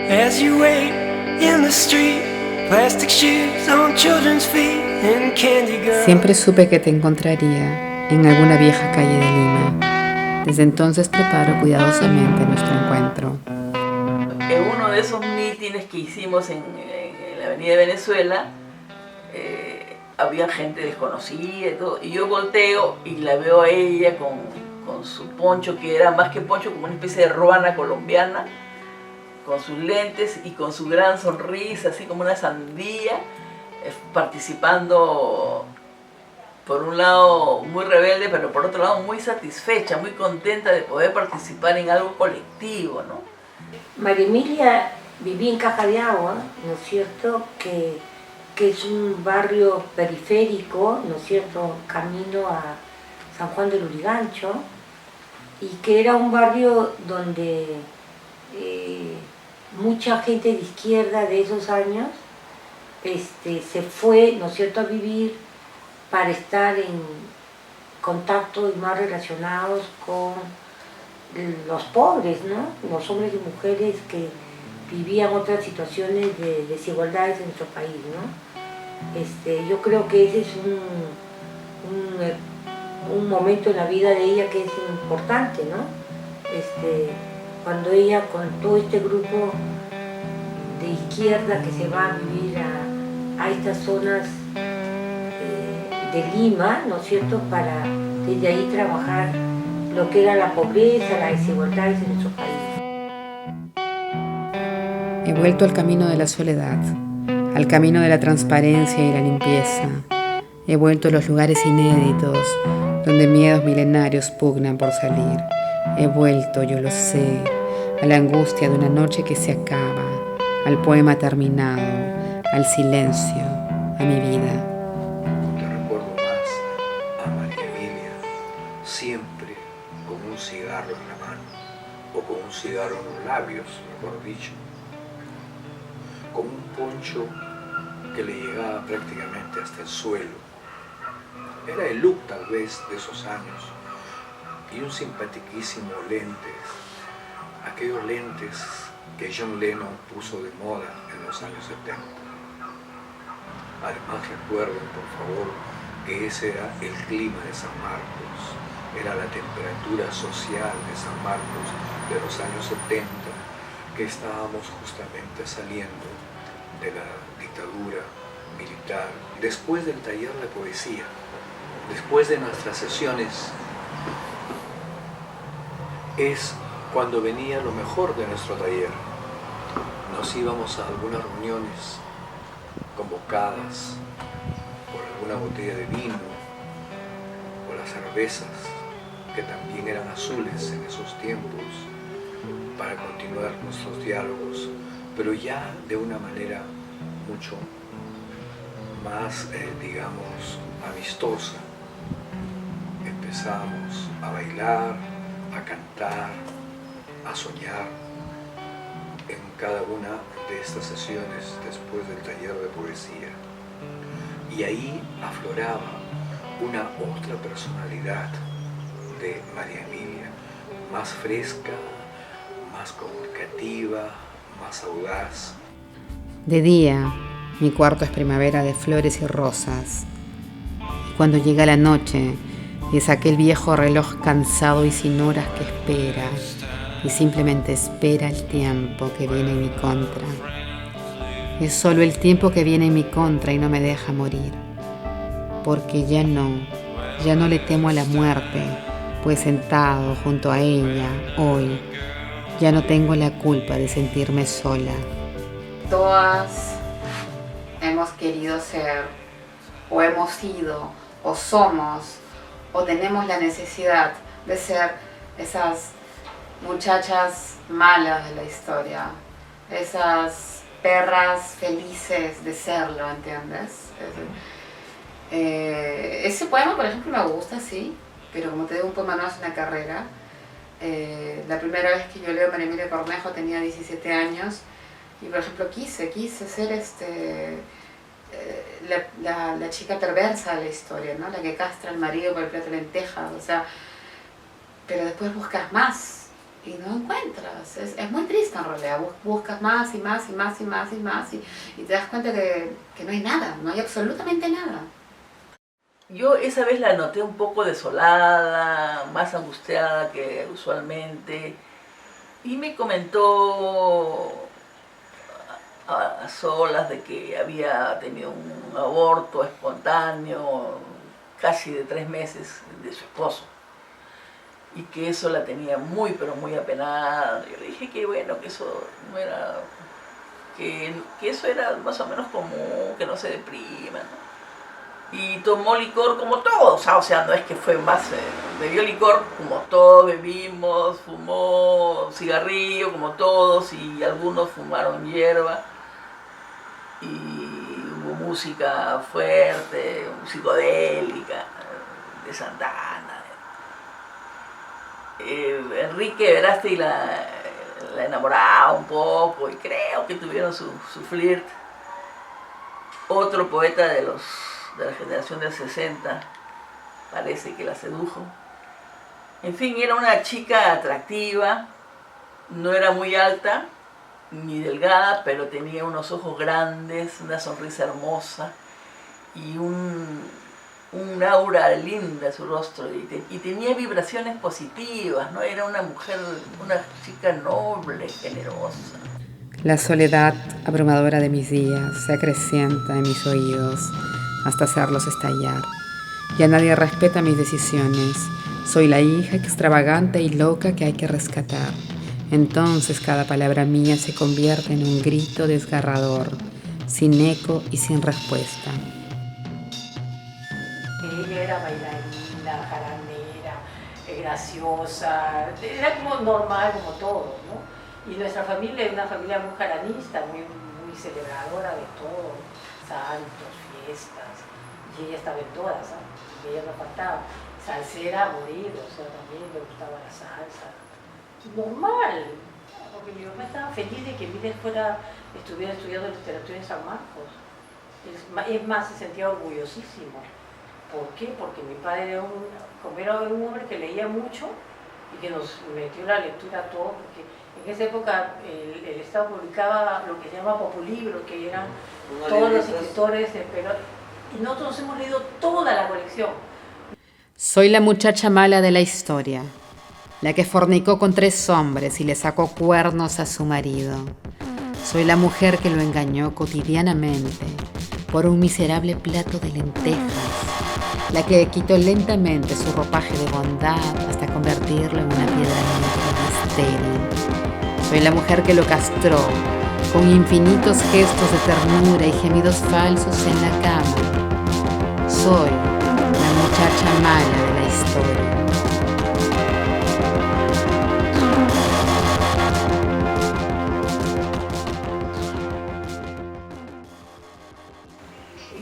As you wait in the street, plastic shoes on children's feet and candy girls. Siempre supe que te encontraría en alguna vieja calle de Lima. Desde entonces preparo cuidadosamente nuestro encuentro. En uno de esos mítines que hicimos en la Avenida de Venezuela, había gente desconocida y todo, y yo volteo y la veo a ella con su poncho, que era más que poncho, como una especie de ruana colombiana, con sus lentes y con su gran sonrisa, así como una sandía, participando, por un lado muy rebelde, pero por otro lado muy satisfecha, muy contenta de poder participar en algo colectivo, ¿no? María Emilia vivía en Caja de Agua, ¿no es cierto?, que es un barrio periférico, ¿no es cierto?, camino a San Juan del Lurigancho, y que era un barrio donde mucha gente de izquierda de esos años se fue, ¿no es cierto?, a vivir para estar en contacto y más relacionados con los pobres, ¿no?, los hombres y mujeres que vivían otras situaciones de desigualdades en nuestro país, ¿no? Yo creo que ese es un momento en la vida de ella que es importante, ¿no? Cuando ella con todo este grupo de izquierda que se va a vivir a estas zonas de Lima, ¿no es cierto?, para desde ahí trabajar lo que era la pobreza, las desigualdades en nuestro país. He vuelto al camino de la soledad, al camino de la transparencia y la limpieza. He vuelto a los lugares inéditos donde miedos milenarios pugnan por salir. He vuelto, yo lo sé, a la angustia de una noche que se acaba, al poema terminado, al silencio, a mi vida. Te recuerdo más a María Emilia, siempre con un cigarro en la mano, o con un cigarro en los labios, mejor dicho, con un poncho que le llegaba prácticamente hasta el suelo. Era el look tal vez de esos años, y un simpaticísimo lentes, aquellos lentes que John Lennon puso de moda en los años 70. Además recuerden, por favor, que ese era el clima de San Marcos, era la temperatura social de San Marcos de los años 70, que estábamos justamente saliendo de la dictadura militar. Después del taller de poesía, después de nuestras sesiones, es cuando venía lo mejor de nuestro taller. Nos íbamos a algunas reuniones convocadas por alguna botella de vino o las cervezas, que también eran azules en esos tiempos, para continuar nuestros diálogos, pero ya de una manera mucho más, digamos, amistosa. Empezamos a bailar, a cantar, a soñar en cada una de estas sesiones después del taller de poesía. Y ahí afloraba una otra personalidad de María Emilia, más fresca, más comunicativa, más audaz. De día, mi cuarto es primavera de flores y rosas. Y cuando llega la noche, es aquel viejo reloj cansado y sin horas que espera, y simplemente espera el tiempo que viene en mi contra. Es solo el tiempo que viene en mi contra y no me deja morir. Porque ya no le temo a la muerte, pues sentado junto a ella, hoy, ya no tengo la culpa de sentirme sola. Todas hemos querido ser, o hemos sido, o somos, o tenemos la necesidad de ser esas muchachas malas de la historia, esas perras felices de serlo, ¿entiendes? Ese poema, por ejemplo, me gusta, sí, pero como te digo, un poema no es una carrera. La primera vez que yo leo a María Emilia Cornejo tenía 17 años y, por ejemplo, quise ser la chica perversa de la historia, ¿no? La que castra al marido por el plato de lentejas, o sea, pero después buscas más y no encuentras. Es muy triste en realidad. Buscas más y más y más y más y más y te das cuenta que no hay nada, no hay absolutamente nada. Yo esa vez la noté un poco desolada, más angustiada que usualmente, y me comentó a solas de que había tenido un aborto espontáneo casi de 3 meses de su esposo y que eso la tenía muy pero muy apenada. Yo le dije que bueno, que eso no era, que eso era más o menos común, que no se deprima, ¿no? Y tomó licor como todos, o sea, no es que fue más, bebió licor como todos bebimos, fumó cigarrillo como todos y algunos fumaron hierba y hubo música fuerte, psicodélica, de Santana. Enrique Verástegui la enamoraba un poco y creo que tuvieron su flirt. Otro poeta de la generación del 60 parece que la sedujo. En fin, era una chica atractiva, no era muy alta ni delgada, pero tenía unos ojos grandes, una sonrisa hermosa y un aura linda en su rostro y tenía vibraciones positivas, ¿no? Era una mujer, una chica noble, generosa. La soledad abrumadora de mis días se acrecienta en mis oídos hasta hacerlos estallar. Ya nadie respeta mis decisiones. Soy la hija extravagante y loca que hay que rescatar. Entonces cada palabra mía se convierte en un grito desgarrador, sin eco y sin respuesta. Ella era bailarina, jaranera, graciosa, era como normal, como todos, ¿no? Y nuestra familia es una familia muy jaranista, muy celebradora de todo, santos, fiestas, y ella estaba en todas, ¿sabes? Y ella no faltaba. Salsera a morir, o sea, también le gustaba la salsa. Normal, porque mi mamá estaba feliz de que Miguel estuviera estudiando literatura en San Marcos. Es más, se sentía orgullosísimo. ¿Por qué? Porque mi padre era un hombre que leía mucho y que nos metió la lectura a todos, porque en esa época el Estado publicaba lo que se llama Populibro, que eran todos los escritores de Perón, y nosotros hemos leído toda la colección. Soy la muchacha mala de la historia, la que fornicó con 3 hombres y le sacó cuernos a su marido. Soy la mujer que lo engañó cotidianamente por un miserable plato de lentejas, la que quitó lentamente su ropaje de bondad hasta convertirlo en una piedra negra y estéril. Soy la mujer que lo castró con infinitos gestos de ternura y gemidos falsos en la cama. Soy la muchacha mala de la historia.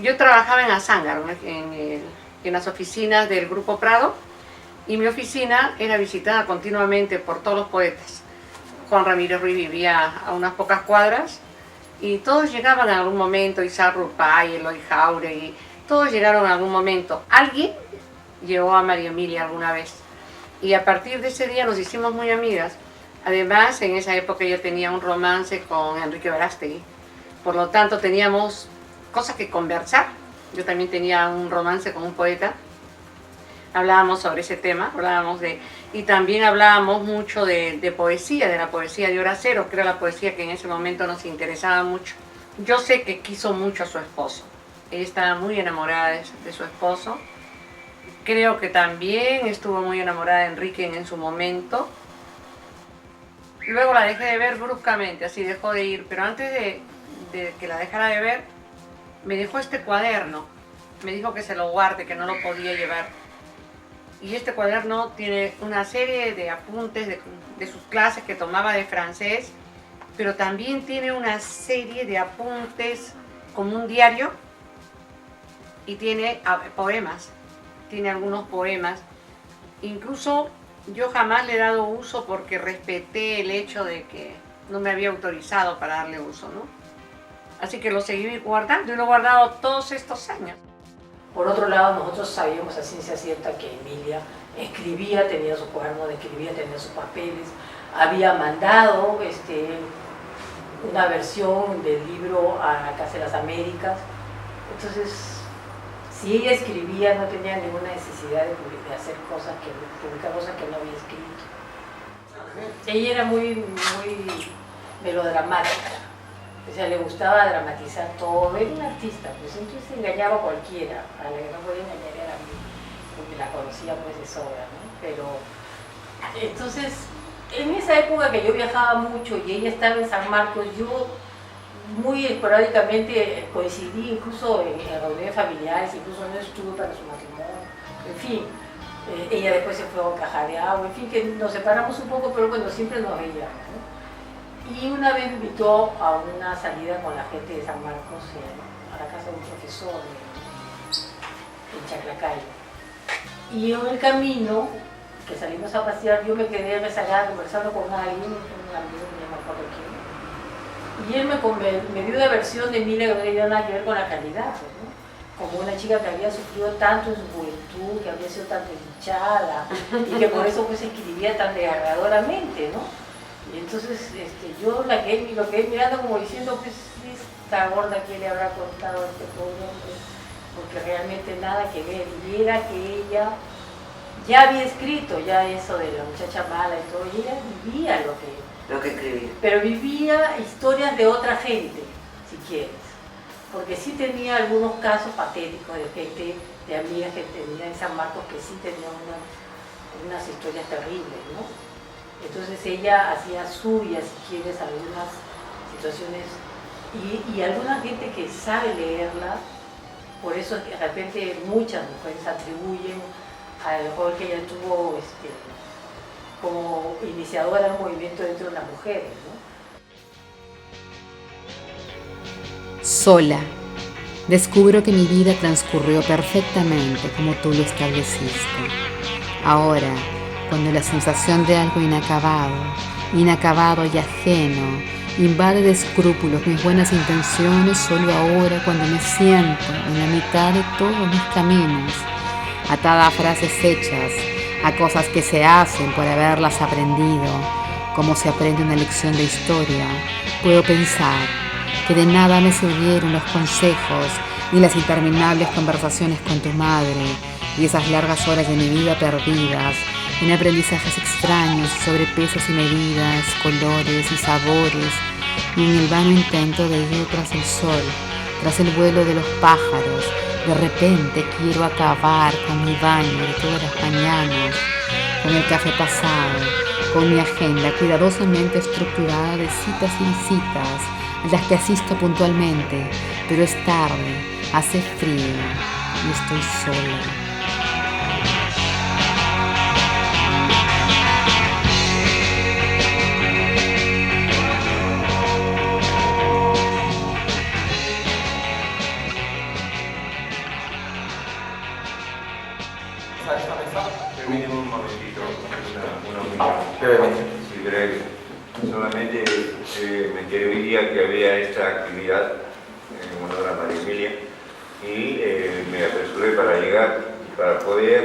Yo trabajaba en Azángaro, en las oficinas del Grupo Prado, y mi oficina era visitada continuamente por todos los poetas. Juan Ramírez Ruiz vivía a unas pocas cuadras y todos llegaban en algún momento, Isaac Rupay, Eloy Jauregui, todos llegaron en algún momento. Alguien llevó a María Emilia alguna vez y a partir de ese día nos hicimos muy amigas. Además, en esa época yo tenía un romance con Enrique Verástegui, por lo tanto teníamos cosas que conversar. Yo también tenía un romance con un poeta. Hablábamos sobre ese tema, y también hablábamos mucho de poesía, de la poesía de Horacero, que era la poesía que en ese momento nos interesaba mucho. Yo sé que quiso mucho a su esposo. Ella estaba muy enamorada de su esposo. Creo que también estuvo muy enamorada de Enrique en su momento. Luego la dejé de ver bruscamente, así dejó de ir, pero antes de que la dejara de ver, me dejó este cuaderno. Me dijo que se lo guarde, que no lo podía llevar. Y este cuaderno tiene una serie de apuntes de sus clases que tomaba de francés, pero también tiene una serie de apuntes como un diario y tiene poemas, tiene algunos poemas. Incluso yo jamás le he dado uso porque respeté el hecho de que no me había autorizado para darle uso, ¿no? Así que lo seguí guardando y lo he guardado todos estos años. Por otro lado, nosotros sabíamos a ciencia cierta que Emilia escribía, tenía su cuaderno de escribir, tenía sus papeles, había mandado una versión del libro a la Casa de las Américas. Entonces, si ella escribía, no tenía ninguna necesidad de hacer publicar cosas que no había escrito. Ella era muy melodramática, o sea, le gustaba dramatizar todo, era una artista, pues entonces engañaba a cualquiera, a la que no podía engañar era a mí, porque la conocía pues de sobra, ¿no? Pero, entonces, en esa época que yo viajaba mucho y ella estaba en San Marcos, yo muy esporádicamente coincidí incluso en reuniones familiares, incluso no estuve para su matrimonio, en fin. Ella después se fue a Caja de Agua, en fin, que nos separamos un poco, pero bueno, siempre nos veíamos, ¿no? Y una vez me invitó a una salida con la gente de San Marcos a la casa de un profesor en Chaclacayo. Y en el camino, que salimos a pasear, yo me quedé rezagada conversando con alguien, un amigo, no me acuerdo quién. Y él me dio una versión de mí que no tenía nada que ver con la calidad, pues, ¿no? Como una chica que había sufrido tanto en su juventud, que había sido tan desdichada y que por eso pues escribía tan desgarradoramente, ¿no? Y entonces yo lo quedé mirando como diciendo, pues esta gorda que le habrá contado a este pobre hombre, porque realmente nada que ver. Y era que ella ya había escrito ya eso de la muchacha mala y todo, y ella vivía lo que escribía. Pero vivía historias de otra gente, si quieres. Porque sí tenía algunos casos patéticos de gente, de amigas que tenía en San Marcos que sí tenían unas historias terribles, ¿no? Entonces ella hacía suyas, si quieres, algunas situaciones y alguna gente que sabe leerla, por eso de repente muchas mujeres atribuyen al rol que ella tuvo como iniciadora del movimiento dentro de las mujeres, ¿no? Sola, descubro que mi vida transcurrió perfectamente como tú lo estableciste. Ahora, cuando la sensación de algo inacabado y ajeno, invade de escrúpulos mis buenas intenciones, solo ahora cuando me siento en la mitad de todos mis caminos, atada a frases hechas, a cosas que se hacen por haberlas aprendido, como se aprende una lección de historia, puedo pensar que de nada me sirvieron los consejos ni las interminables conversaciones con tu madre y esas largas horas de mi vida perdidas en aprendizajes extraños sobre pesos y medidas, colores y sabores, y en el vano intento de ir tras el sol, tras el vuelo de los pájaros. De repente quiero acabar con mi baño de todas las mañanas, con el café pasado, con mi agenda cuidadosamente estructurada de citas y visitas a las que asisto puntualmente, pero es tarde, hace frío y estoy sola. Permíteme un momentito, una opinión. Brevemente. Sí, breve. Solamente me enteré que había esta actividad en honor a María Emilia y me apresuré para llegar, para poder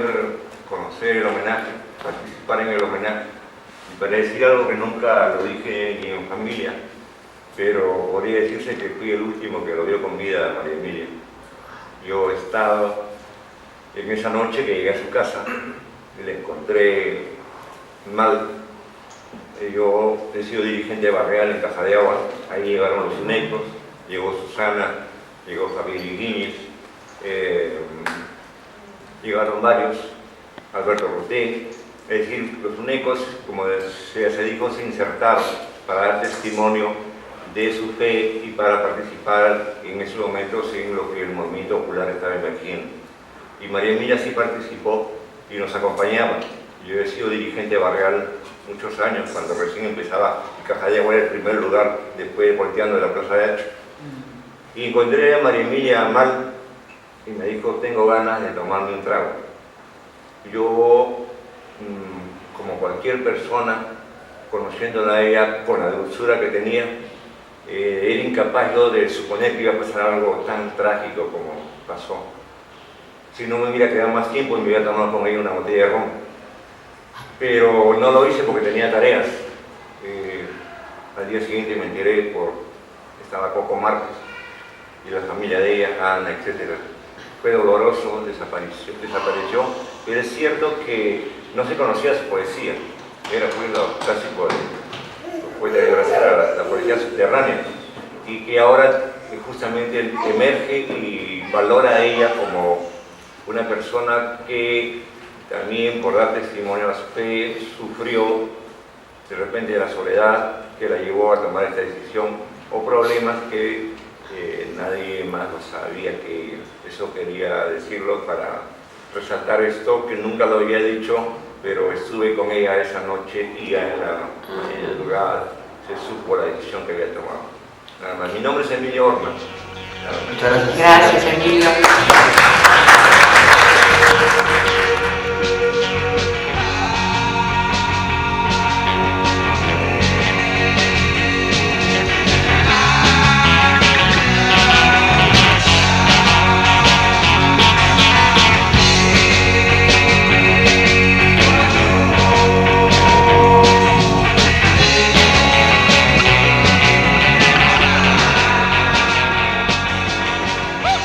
conocer el homenaje, participar en el homenaje. Y para decir algo que nunca lo dije ni en familia, pero podría decirse que fui el último que lo vio con vida a María Emilia. Yo he estado en esa noche que llegué a su casa, y la encontré mal. Yo he sido dirigente barrial en Caja de Agua, ahí llegaron los UNECOS, llegó Susana, llegó Javier Iguíñez, llegaron varios, Alberto Roté, es decir, los UNECOS, como se dijo, se insertaron para dar testimonio de su fe y para participar en esos momentos en lo que el movimiento popular estaba emergiendo. Y María Emilia sí participó y nos acompañaba. Yo he sido dirigente barrial muchos años, cuando recién empezaba, Caja de Agua era el primer lugar, después volteando de la Plaza de Hacho. Y encontré a María Emilia mal y me dijo, tengo ganas de tomarme un trago. Yo, como cualquier persona, conociéndola a ella con la dulzura que tenía, era incapaz yo de suponer que iba a pasar algo tan trágico como pasó. Si no me hubiera quedado más tiempo, me hubiera tomado con ella una botella de ron. Pero no lo hice porque tenía tareas. Al día siguiente me enteré estaba Coco Márquez y la familia de ella, Ana, etc. Fue doloroso, desapareció, pero es cierto que no se conocía su poesía, era pues lo clásico de poeta de la poesía subterránea, y que ahora justamente emerge y valora a ella como una persona que también, por dar testimonio a su fe, sufrió de repente la soledad que la llevó a tomar esta decisión, o problemas que nadie más lo sabía, que eso quería decirlo para resaltar esto, que nunca lo había dicho, pero estuve con ella esa noche y en la madrugada se supo la decisión que había tomado. Nada más. Mi nombre es Emilio Orman. Gracias, Emilio.